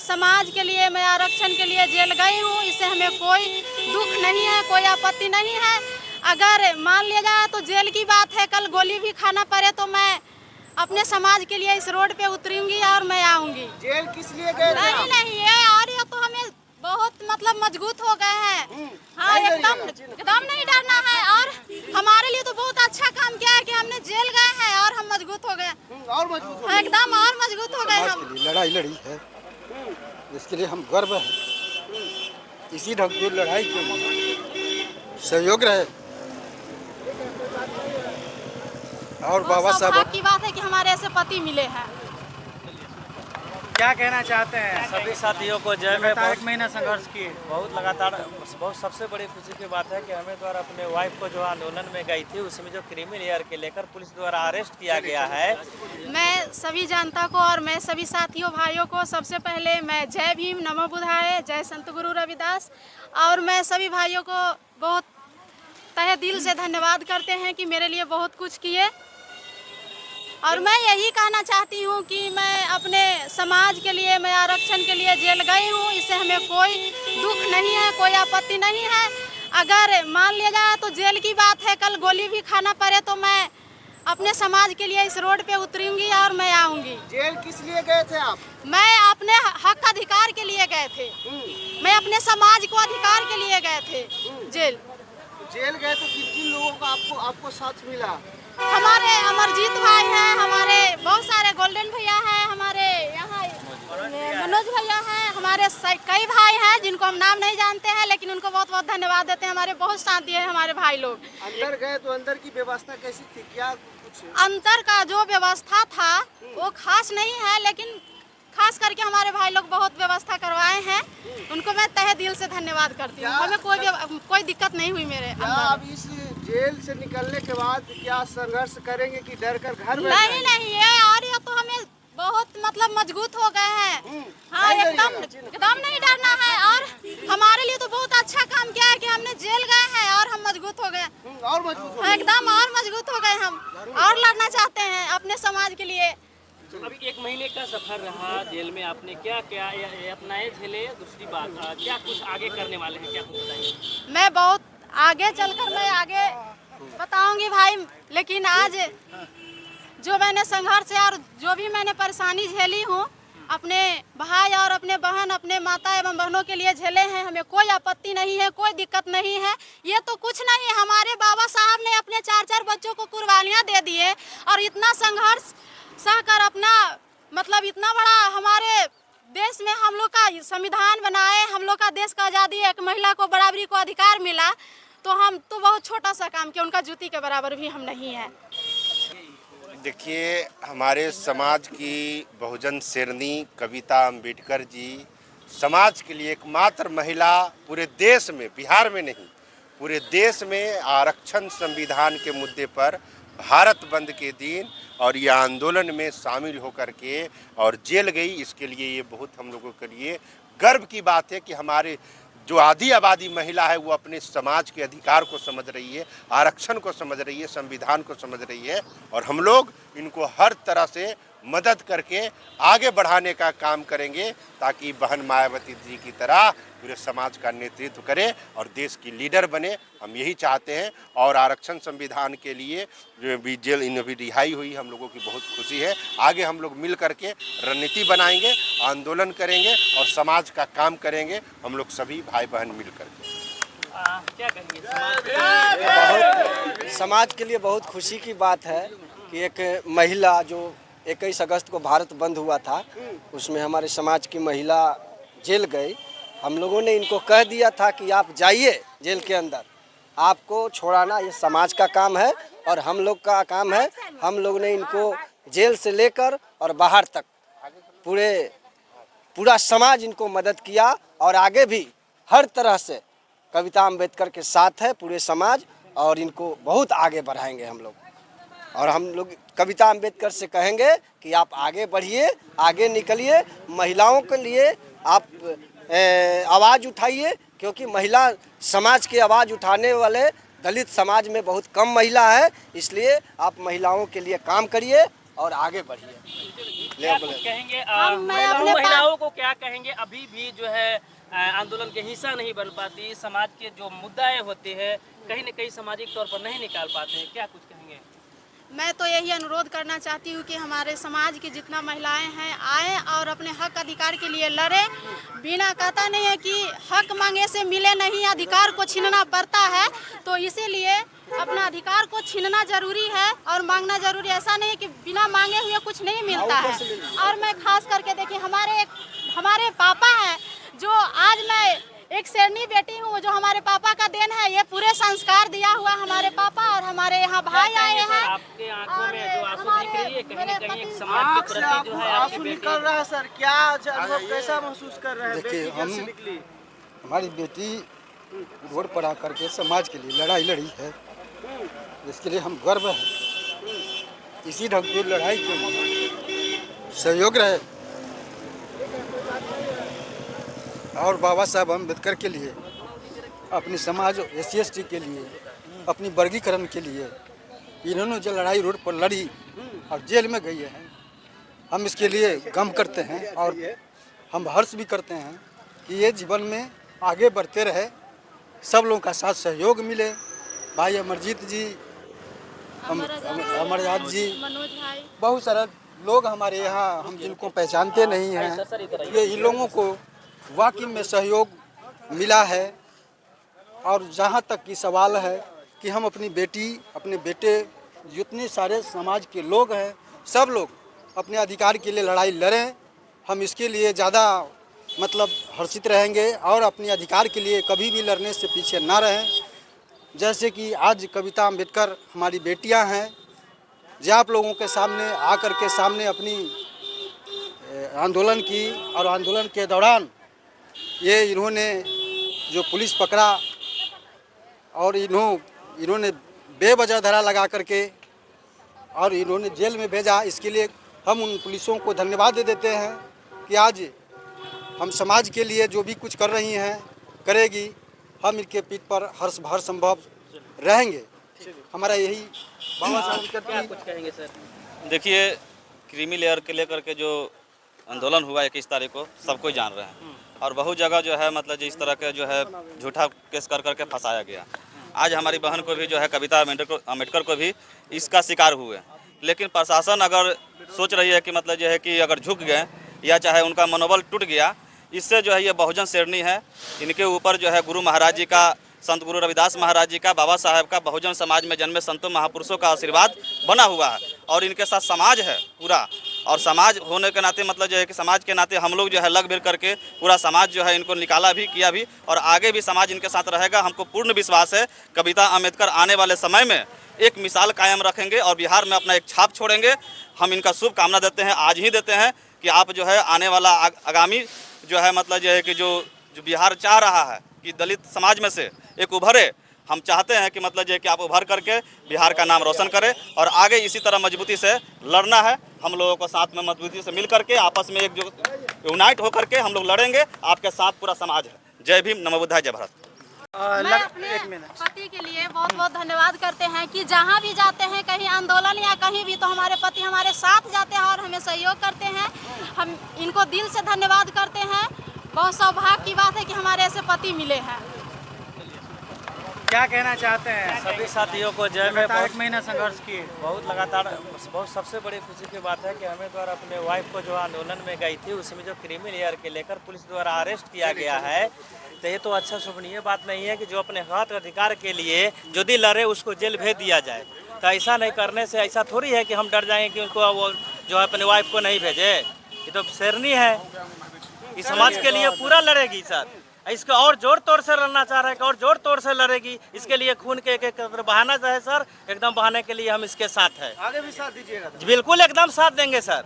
समाज के लिए, मैं आरक्षण के लिए जेल गई हूँ। इससे हमें कोई दुख नहीं है, कोई आपत्ति नहीं है। अगर मान लिया जाए तो जेल की बात है, कल गोली भी खाना पड़े तो मैं अपने समाज के लिए इस रोड पे उतरूंगी और मैं आऊंगी। जेल किस लिए गए थे? नहीं ये और ये तो हमें बहुत मतलब मजबूत हो गए हैं। हाँ, एकदम नहीं डरना है। और हमारे लिए तो बहुत अच्छा काम किया है कि हमने जेल गए हैं और हम मजबूत हो गए, और मजबूत हो गए। एकदम और मजबूत हो गए हम। लड़ाई लड़ी है, इसके लिए हम गर्व है। इसी ढंग की लड़ाई के लिए सहयोग रहे और बाबा साहब की बात है कि हमारे ऐसे पति मिले हैं। क्या कहना चाहते हैं? सभी साथियों को जय। में एक महीना संघर्ष किए, बहुत लगातार बहुत सबसे बड़ी खुशी की बात है कि हमें द्वारा अपने वाइफ को जो आंदोलन में गई थी उसमें जो क्रिमिनल एयर के लेकर पुलिस द्वारा अरेस्ट किया गया है। मैं सभी जनता को और मैं सभी साथियों भाइयों को सबसे पहले मैं जय भीम, नमो बुद्धाय, जय संत गुरु रविदास। और मैं सभी भाइयों को बहुत तहे दिल से धन्यवाद करते हैं कि मेरे लिए बहुत कुछ किए। और मैं यही कहना चाहती हूँ कि मैं अपने समाज के लिए, मैं आरक्षण के लिए जेल गई हूँ। इससे हमें कोई दुख नहीं है, कोई आपत्ति नहीं है। अगर मान लिया जाए तो जेल की बात है, कल गोली भी खाना पड़े तो मैं अपने समाज के लिए इस रोड पे उतरूंगी और मैं आऊंगी। जेल किस लिए गए थे आप? मैं अपने हक अधिकार के लिए गए थे, मैं अपने समाज को अधिकार के लिए गए थे जेल। जेल गए तो किन किन लोगों का आपको साथ मिला? हमारे अमरजीत भाई हैं, हमारे बहुत सारे गोल्डन भैया हैं, हमारे यहाँ मनोज भैया हैं, हमारे कई भाई हैं जिनको हम नाम नहीं जानते हैं, लेकिन उनको बहुत बहुत धन्यवाद देते हैं। हमारे बहुत साथ दिए हैं हमारे भाई लोग। अंदर गए तो अंदर की व्यवस्था कैसी थी? क्या कुछ अंदर का जो व्यवस्था था वो खास नहीं है, लेकिन खास करके हमारे भाई लोग बहुत व्यवस्था करवाए हैं। उनको मैं तहे दिल से धन्यवाद करती हूँ। हमें कोई दिक्कत नहीं हुई मेरे अंदर। अब इस जेल से निकलने के बाद क्या संघर्ष करेंगे कि डर कर घर में? नहीं ये और ये तो हमें बहुत मतलब मजबूत हो गए हैं। हाँ, एकदम नहीं डरना है। और हमारे लिए तो बहुत अच्छा काम किया है कि हमने जेल गए हैं और हम मजबूत हो गए, और मजबूत हो गए। एकदम और मजबूत हो गए हम, और लड़ना चाहते हैं अपने समाज के लिए। अभी 1 महीने का सफर रहा जेल में, आपने क्या क्या अपनाए झेले? दूसरी बात, क्या कुछ आगे करने वाले हैं, क्या कुछ बताइए? मैं बहुत आगे चलकर मैं आगे बताऊंगी भाई, लेकिन आज जो मैंने संघर्ष और जो भी मैंने परेशानी झेली हूँ अपने भाई और अपने बहन, अपने माता एवं बहनों के लिए झेले हैं, हमें कोई आपत्ति नहीं है, कोई दिक्कत नहीं है। ये तो कुछ नहीं, हमारे बाबा साहब ने अपने 4 बच्चों को कुर्बानियाँ दे दिए और इतना संघर्ष सहकर अपना मतलब इतना बड़ा हमारे देश में हम लोग का संविधान बनाए, हम लोग का देश का आज़ादी, एक महिला को बराबरी को अधिकार मिला, तो हम तो बहुत छोटा सा काम किया, उनका जूती के बराबर भी हम नहीं है। देखिए, हमारे समाज की बहुजन शेरनी कविता अम्बेडकर जी समाज के लिए एकमात्र महिला पूरे देश में, बिहार में नहीं पूरे देश में आरक्षण संविधान के मुद्दे पर भारत बंद के दिन और ये आंदोलन में शामिल होकर के और जेल गई। इसके लिए ये बहुत हम लोगों के लिए गर्व की बात है कि हमारे जो आधी आबादी महिला है वो अपने समाज के अधिकार को समझ रही है, आरक्षण को समझ रही है, संविधान को समझ रही है। और हम लोग इनको हर तरह से मदद करके आगे बढ़ाने का काम करेंगे ताकि बहन मायावती जी की तरह पूरे समाज का नेतृत्व करे और देश की लीडर बने। हम यही चाहते हैं। और आरक्षण संविधान के लिए जो भी जेल इन भी रिहाई हुई, हम लोगों की बहुत खुशी है। आगे हम लोग मिल करके रणनीति बनाएंगे, आंदोलन करेंगे और समाज का काम करेंगे, हम लोग सभी भाई बहन मिल करके। क्या कहेंगे? समाज के लिए बहुत खुशी की बात है कि एक महिला जो 21 अगस्त को भारत बंद हुआ था, उसमें हमारे समाज की महिला जेल गई। हम लोगों ने इनको कह दिया था कि आप जाइए जेल के अंदर, आपको छोड़ाना ये समाज का काम है और हम लोग का काम है। हम लोग ने इनको जेल से लेकर और बाहर तक पूरा समाज इनको मदद किया और आगे भी हर तरह से कविता अम्बेडकर के साथ है पूरे समाज और इनको बहुत आगे बढ़ाएंगे हम लोग। और हम लोग कविता अम्बेडकर से कहेंगे कि आप आगे बढ़िए, आगे निकलिए, महिलाओं के लिए आप आवाज़ उठाइए, क्योंकि महिला समाज की आवाज़ उठाने वाले दलित समाज में बहुत कम महिला है। इसलिए आप महिलाओं के लिए काम करिए और आगे बढ़िए। क्या कुछ कहेंगे मैं अपने महिलाओं को क्या कहेंगे? अभी भी जो है आंदोलन के हिस्सा नहीं बन पाती, समाज के जो मुद्दाएं होते हैं कहीं न कहीं सामाजिक तौर पर नहीं निकाल पाते हैं, क्या कुछ कहेंगे? मैं तो यही अनुरोध करना चाहती हूँ कि हमारे समाज की जितना महिलाएं हैं आए और अपने हक अधिकार के लिए लड़े। बिना कहता नहीं है कि हक मांगे से मिले नहीं, अधिकार को छीनना पड़ता है, तो इसीलिए अपना अधिकार को छीनना जरूरी है और मांगना जरूरी है। ऐसा नहीं है कि बिना मांगे हुए कुछ नहीं मिलता है। और मैं खास करके देखिए हमारे पापा हैं, जो आज मैं एक शेरनी बेटी हूँ, जो हमारे पापा का देन है। ये पूरे संस्कार दिया हुआ हमारे पापा और हमारे यहाँ भाई आए हैं। आपके आंखों में जो आंसू दिख रही है कहीं न कहीं एक समाज के प्रति जो है आपकी आंसू बेटी निकल रहा है सर, क्या अनुभव कैसा महसूस कर रहे हैं? देखिए, बेटी हम कैसे निकली? हमारी बेटी रोड पर आकर के समाज के लिए लड़ाई लड़ी है, इसके लिए हम गर्व है। इसी ढंग की लड़ाई के लिए सहयोग रहे और बाबा साहब अम्बेडकर के लिए, अपनी समाज SC/ST के लिए, अपनी वर्गीकरण के लिए इन्होंने जो लड़ाई रोड पर लड़ी और जेल में गई है, हम इसके लिए गम करते हैं और हम हर्ष भी करते हैं कि ये जीवन में आगे बढ़ते रहे, सब लोगों का साथ सहयोग मिले। भाई अमरजीत जी, अमरजात जी, मनोज भाई, बहुत सारे लोग हमारे यहाँ हम जिनको पहचानते नहीं हैं, ये इन लोगों को वाकई में सहयोग मिला है। और जहाँ तक की सवाल है कि हम अपनी बेटी, अपने बेटे, जितने सारे समाज के लोग हैं, सब लोग अपने अधिकार के लिए लड़ाई लड़ें। हम इसके लिए ज़्यादा हर्षित रहेंगे और अपने अधिकार के लिए कभी भी लड़ने से पीछे ना रहें। जैसे कि आज कविता अम्बेडकर हमारी बेटियां हैं, जो आप लोगों के सामने आकर के सामने अपनी आंदोलन की और आंदोलन के दौरान ये इन्होंने जो पुलिस पकड़ा और इन्होंने बेवजह धरा लगा करके और इन्होंने जेल में भेजा, इसके लिए हम उन पुलिसों को धन्यवाद देते हैं कि आज हम समाज के लिए जो भी कुछ कर रही हैं करेगी, हम इनके पीठ पर हर संभव रहेंगे। हमारा यही बाबा साहब क्या कुछ कहेंगे सर? देखिए, क्रीमी लेयर के लेकर के जो आंदोलन हुआ 21 तारीख को सब कोई जान रहे हैं और बहुत जगह जो है इस तरह के जो है झूठा केस कर करके फंसाया गया। आज हमारी बहन को भी जो है कविता अम्बेडकर को भी इसका शिकार हुए, लेकिन प्रशासन अगर सोच रही है कि जो है कि अगर झुक गए या चाहे उनका मनोबल टूट गया, इससे जो है ये बहुजन शेरनी है, इनके ऊपर जो है गुरु महाराज जी का, संत गुरु रविदास महाराज जी का, बाबा साहब का, बहुजन समाज में जन्मे संतों महापुरुषों का आशीर्वाद बना हुआ है और इनके साथ समाज है पूरा। और समाज होने के नाते जो है कि समाज के नाते हम लोग जो है लग भिड़ करके पूरा समाज जो है इनको निकाला भी, किया भी और आगे भी समाज इनके साथ रहेगा। हमको पूर्ण विश्वास है कविता अम्बेडकर आने वाले समय में एक मिसाल कायम रखेंगे और बिहार में अपना एक छाप छोड़ेंगे। हम इनका शुभकामना देते हैं, आज ही देते हैं कि आप जो है आने वाला आगामी जो है जो है कि जो बिहार चाह रहा है कि दलित समाज में से एक उभरे, हम चाहते हैं कि जो है कि आप उभर करके बिहार का नाम रोशन करें और आगे इसी तरह मजबूती से लड़ना है। हम लोगों को साथ में मजबूती से मिल करके आपस में एक जो यूनाइट होकर के हम लोग लड़ेंगे। आपके साथ पूरा समाज है। जय भीम, नमो बुद्धाय, जय भारत। मैं अपने पति के लिए बहुत बहुत धन्यवाद करते हैं कि जहाँ भी जाते हैं, कहीं आंदोलन या कहीं भी, तो हमारे पति हमारे साथ जाते हैं और हमें सहयोग करते हैं। हम इनको दिल से धन्यवाद करते हैं। बहुत सौभाग्य की बात है कि हमारे ऐसे पति मिले हैं। क्या कहना चाहते हैं? सभी साथियों को जय में। एक महीना संघर्ष किए, बहुत लगातार, बहुत सबसे बड़ी खुशी की बात है कि हमें द्वारा अपने वाइफ को जो आंदोलन में गई थी उसमें जो क्रीमी लेयर के लेकर पुलिस द्वारा अरेस्ट किया गया है, तो ये तो अच्छा शुभनीय बात नहीं है कि जो अपने हक अधिकार के लिए जो भी लड़े उसको जेल भेज दिया जाए। तो ऐसा नहीं करने से ऐसा थोड़ी है कि हम डर जाएंगे कि उनको वो जो है अपने वाइफ को नहीं भेजे। ये तो शेरनी है, इस समाज के लिए पूरा लड़ेगी सर। इसको और जोर तोड़ से लड़ना चाह रहे हैं और जोर तोड़ से लड़ेगी। इसके लिए खून के एक बहाना चाहे सर, एकदम बहाने के लिए हम इसके साथ हैं। आगे भी साथ दीजिएगा? बिल्कुल एकदम साथ देंगे सर।